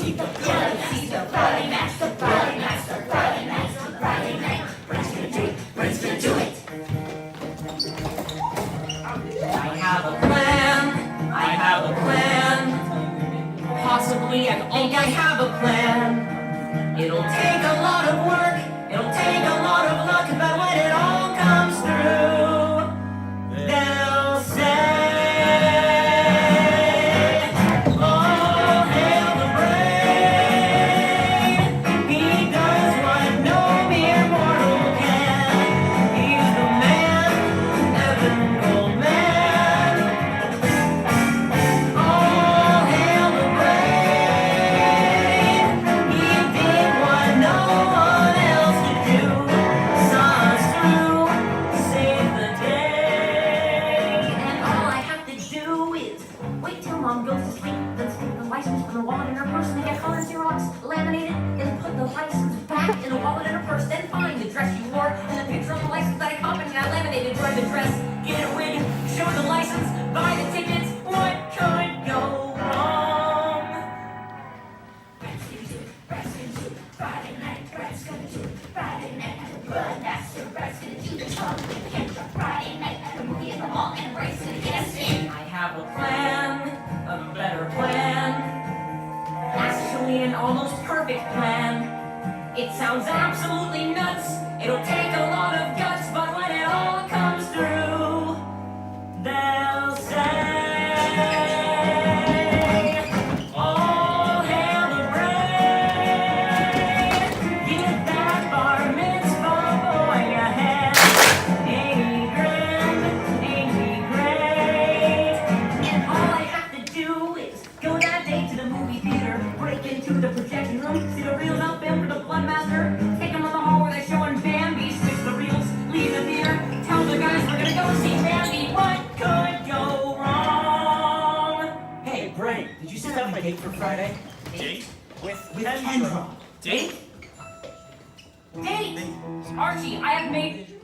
see the Friday Master, Friday Master, Friday Master, Friday night. Brent's gonna do it, Brent's gonna do it. I have a plan, I have a plan. Possibly I think I have a plan. It'll take a lot of work, it'll take a lot of luck, but when it all comes through, they'll say, oh, hail the brain. He does what no mere mortal can. He's the man, Evan Goldman. Oh, hail the brain. He did what no one else could do. Saw us through, saved the day. And all I have to do is wait till Mom goes to sleep, then stick the license from the wallet in her purse, and then get color Xerox, laminated, then put the license back in the wallet in her purse, then find the dress you wore, and the picture of the license that I copied and I laminated, join the dress, get a wig, show the license, buy the tickets. What could go wrong? Brent's gonna do it, Brent's gonna do it, Friday night, Brent's gonna do it, Friday night at the Bloodmaster, Brent's gonna do the trouble with Kendra, Friday night at the movie in the mall, and Brent's gonna guess it. I have a plan, a better plan, actually an almost perfect plan. It sounds absolutely nuts, it'll take a lot of guts, but when it all comes through, they'll say, all hail the brain. Give that bar mitzvah boy a hand. Ain't he grand? Ain't he great? And all I have to do is go that day to the movie theater, break into the projection room, see the reels out film for the Bloodmaster, take them on the hall where they're showing Bambi, switch the reels, leave the theater, tell the guys we're gonna go see Bambi. What could go wrong? Hey, Brent, did you set up my date for Friday? Date? With Kendra. Date? Date! Archie, I have made